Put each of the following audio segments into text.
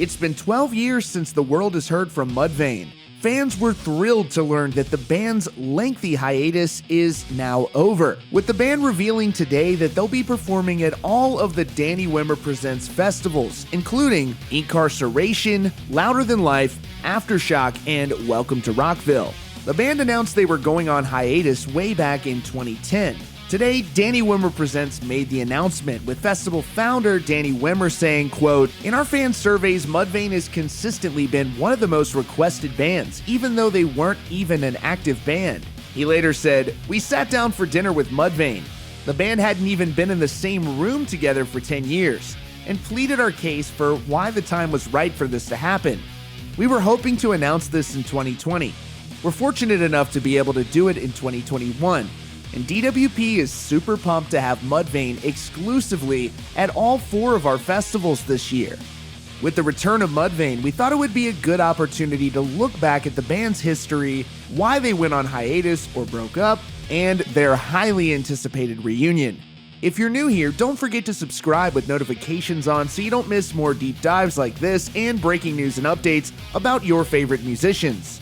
It's been 12 years since the world has heard from Mudvayne. Fans were thrilled to learn that the band's lengthy hiatus is now over, with the band revealing today that they'll be performing at all of the Danny Wimmer Presents festivals, including Incarceration, Louder Than Life, Aftershock, and Welcome to Rockville. The band announced they were going on hiatus way back in 2010. Today, Danny Wimmer Presents made the announcement, with festival founder Danny Wimmer saying, quote, "In our fan surveys, Mudvayne has consistently been one of the most requested bands, even though they weren't even an active band." He later said, "We sat down for dinner with Mudvayne. The band hadn't even been in the same room together for 10 years, and pleaded our case for why the time was right for this to happen. We were hoping to announce this in 2020. We're fortunate enough to be able to do it in 2021. And DWP is super pumped to have Mudvayne exclusively at all 4 of our festivals this year. With the return of Mudvayne, we thought it would be a good opportunity to look back at the band's history, why they went on hiatus or broke up, and their highly anticipated reunion. If you're new here, don't forget to subscribe with notifications on so you don't miss more deep dives like this and breaking news and updates about your favorite musicians.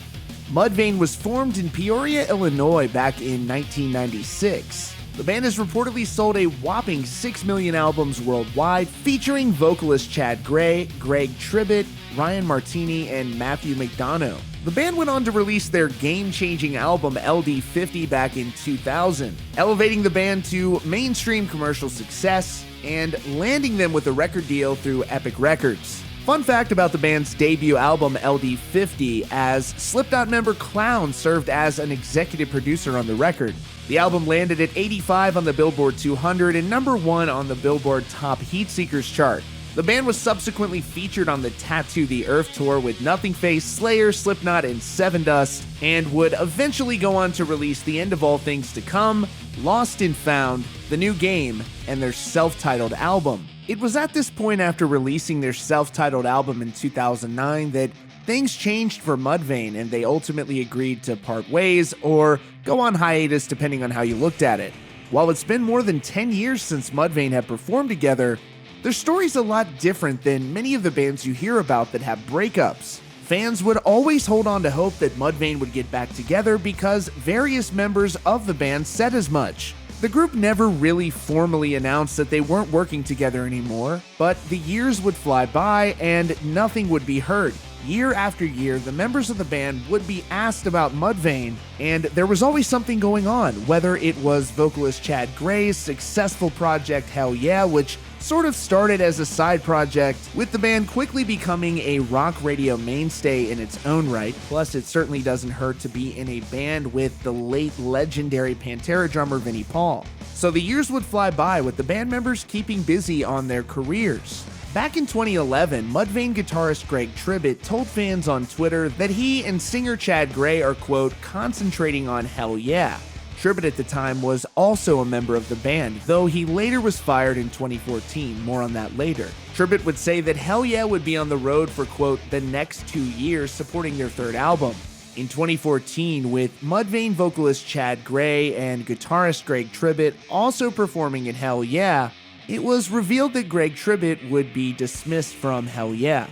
Mudvayne was formed in Peoria, Illinois back in 1996. The band has reportedly sold a whopping 6 million albums worldwide, featuring vocalist Chad Gray, Greg Tribbett, Ryan Martini, and Matthew McDonough. The band went on to release their game-changing album LD50 back in 2000, elevating the band to mainstream commercial success and landing them with a record deal through Epic Records. Fun fact about the band's debut album LD50, as Slipknot member Clown served as an executive producer on the record. The album landed at 85 on the Billboard 200 and number 1 on the Billboard Top Heatseekers chart. The band was subsequently featured on the Tattoo the Earth tour with Nothing Face, Slayer, Slipknot, and Sevendust, and would eventually go on to release The End of All Things to Come, Lost and Found, The New Game, and their self-titled album. It was at this point after releasing their self-titled album in 2009 that things changed for Mudvayne and they ultimately agreed to part ways or go on hiatus depending on how you looked at it. While it's been more than 10 years since Mudvayne had performed together, their story's a lot different than many of the bands you hear about that have breakups. Fans would always hold on to hope that Mudvayne would get back together because various members of the band said as much. The group never really formally announced that they weren't working together anymore, but the years would fly by and nothing would be heard. Year after year, the members of the band would be asked about Mudvayne, and there was always something going on, whether it was vocalist Chad Gray's successful project Hell Yeah, which sort of started as a side project, with the band quickly becoming a rock radio mainstay in its own right. Plus, it certainly doesn't hurt to be in a band with the late legendary Pantera drummer Vinnie Paul. So the years would fly by with the band members keeping busy on their careers. Back in 2011, Mudvayne guitarist Greg Tribbett told fans on Twitter that he and singer Chad Gray are, quote, concentrating on Hell Yeah. Tribbett at the time was also a member of the band, though he later was fired in 2014, more on that later. Tribbett would say that Hell Yeah would be on the road for, quote, the next 2 years supporting their 3rd album. In 2014, with Mudvayne vocalist Chad Gray and guitarist Greg Tribbett also performing in Hell Yeah, it was revealed that Greg Tribbett would be dismissed from Hell Yeah.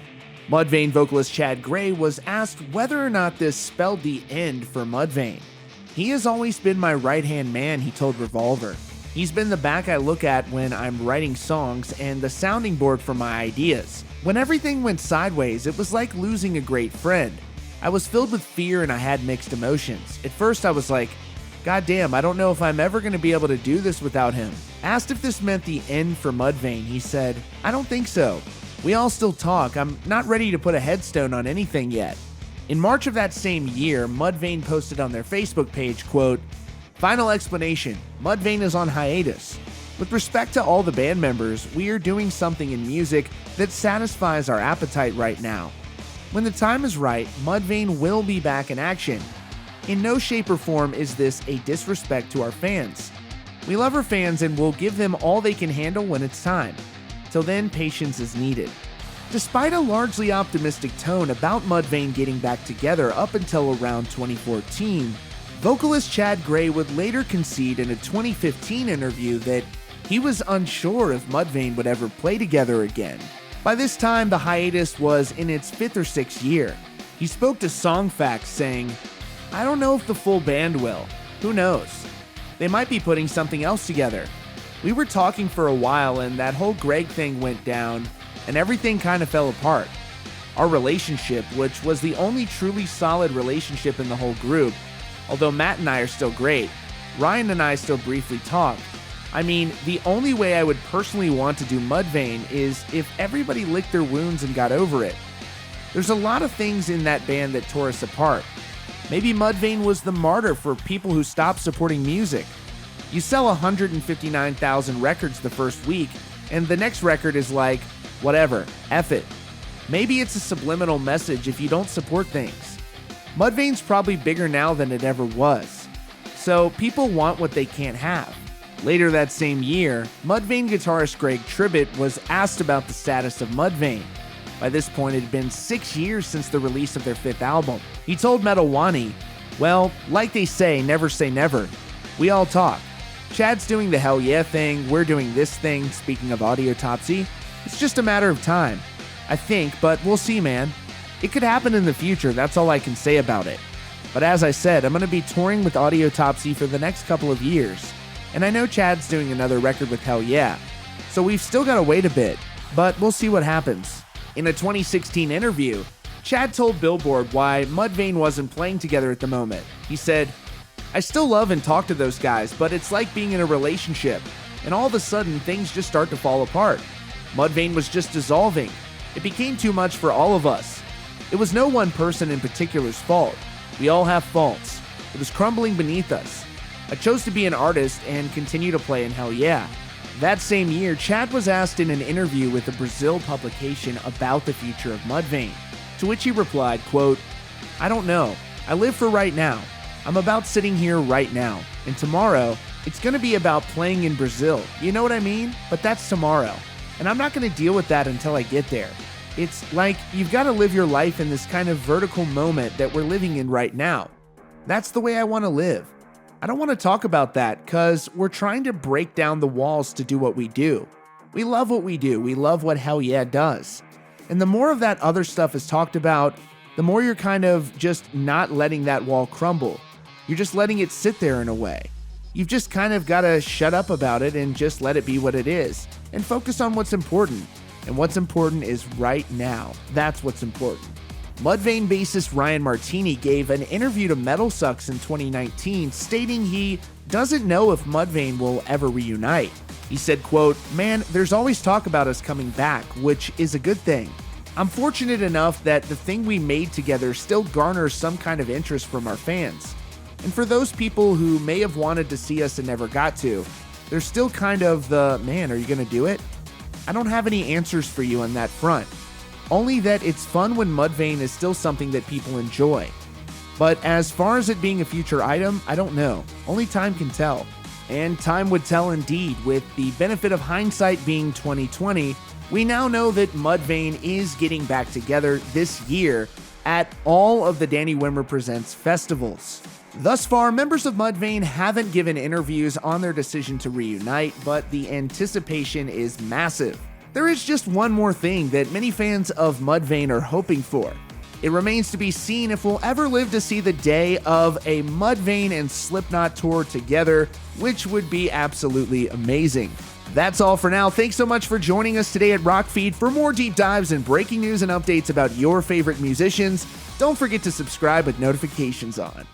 Mudvayne vocalist Chad Gray was asked whether or not this spelled the end for Mudvayne. "He has always been my right-hand man," he told Revolver. "He's been the back I look at when I'm writing songs and the sounding board for my ideas. When everything went sideways, it was like losing a great friend. I was filled with fear and I had mixed emotions. At first I was like, God damn, I don't know if I'm ever going to be able to do this without him." Asked if this meant the end for Mudvayne, he said, "I don't think so. We all still talk. I'm not ready to put a headstone on anything yet." In March of that same year, Mudvayne posted on their Facebook page, quote, "Final explanation, Mudvayne is on hiatus. With respect to all the band members, we are doing something in music that satisfies our appetite right now. When the time is right, Mudvayne will be back in action. In no shape or form is this a disrespect to our fans. We love our fans and will give them all they can handle when it's time. Till then, patience is needed." Despite a largely optimistic tone about Mudvayne getting back together up until around 2014, vocalist Chad Gray would later concede in a 2015 interview that he was unsure if Mudvayne would ever play together again. By this time, the hiatus was in its 5th or 6th year. He spoke to Songfacts saying, "I don't know if the full band will. Who knows? They might be putting something else together. We were talking for a while and that whole Greg thing went down and everything kind of fell apart. Our relationship, which was the only truly solid relationship in the whole group, although Matt and I are still great, Ryan and I still briefly talk. I mean, the only way I would personally want to do Mudvayne is if everybody licked their wounds and got over it. There's a lot of things in that band that tore us apart. Maybe Mudvayne was the martyr for people who stopped supporting music. You sell 159,000 records the first week, and the next record is like, whatever, F it. Maybe it's a subliminal message if you don't support things. Mudvayne's probably bigger now than it ever was. So people want what they can't have." Later that same year, Mudvayne guitarist Greg Tribbett was asked about the status of Mudvayne. By this point, it had been 6 years since the release of their 5th album. He told Metal Wani, "Well, like they say never. We all talk. Chad's doing the hell yeah thing, we're doing this thing, speaking of Audiotopsy. It's just a matter of time, I think, but we'll see, man. It could happen in the future, that's all I can say about it. But as I said, I'm going to be touring with Audiotopsy for the next couple of years. And I know Chad's doing another record with Hell Yeah, so we've still got to wait a bit, but we'll see what happens." In a 2016 interview, Chad told Billboard why Mudvayne wasn't playing together at the moment. He said, "I still love and talk to those guys, but it's like being in a relationship, and all of a sudden things just start to fall apart. Mudvayne was just dissolving. It became too much for all of us. It was no one person in particular's fault. We all have faults. It was crumbling beneath us. I chose to be an artist and continue to play in Hell Yeah." That same year, Chad was asked in an interview with a Brazil publication about the future of Mudvayne, to which he replied, quote, "I don't know. I live for right now. I'm about sitting here right now, and tomorrow, it's going to be about playing in Brazil. You know what I mean? But that's tomorrow, and I'm not going to deal with that until I get there. It's like you've got to live your life in this kind of vertical moment that we're living in right now. That's the way I want to live. I don't want to talk about that because we're trying to break down the walls to do what we do. We love what we do. We love what Hell Yeah does. And the more of that other stuff is talked about, the more you're kind of just not letting that wall crumble. You're just letting it sit there in a way. You've just kind of got to shut up about it and just let it be what it is and focus on what's important. And what's important is right now. That's what's important." Mudvayne bassist Ryan Martini gave an interview to Metal Sucks in 2019 stating he doesn't know if Mudvayne will ever reunite. He said, quote, "Man, there's always talk about us coming back, which is a good thing. I'm fortunate enough that the thing we made together still garners some kind of interest from our fans. And for those people who may have wanted to see us and never got to, there's still kind of the, man, are you gonna do it? I don't have any answers for you on that front. Only that it's fun when Mudvayne is still something that people enjoy. But as far as it being a future item, I don't know. Only time can tell." And time would tell indeed. With the benefit of hindsight being 2020, we now know that Mudvayne is getting back together this year at all of the Danny Wimmer Presents festivals. Thus far, members of Mudvayne haven't given interviews on their decision to reunite, but the anticipation is massive. There is just one more thing that many fans of Mudvayne are hoping for. It remains to be seen if we'll ever live to see the day of a Mudvayne and Slipknot tour together, which would be absolutely amazing. That's all for now. Thanks so much for joining us today at Rockfeed. For more deep dives and breaking news and updates about your favorite musicians, don't forget to subscribe with notifications on.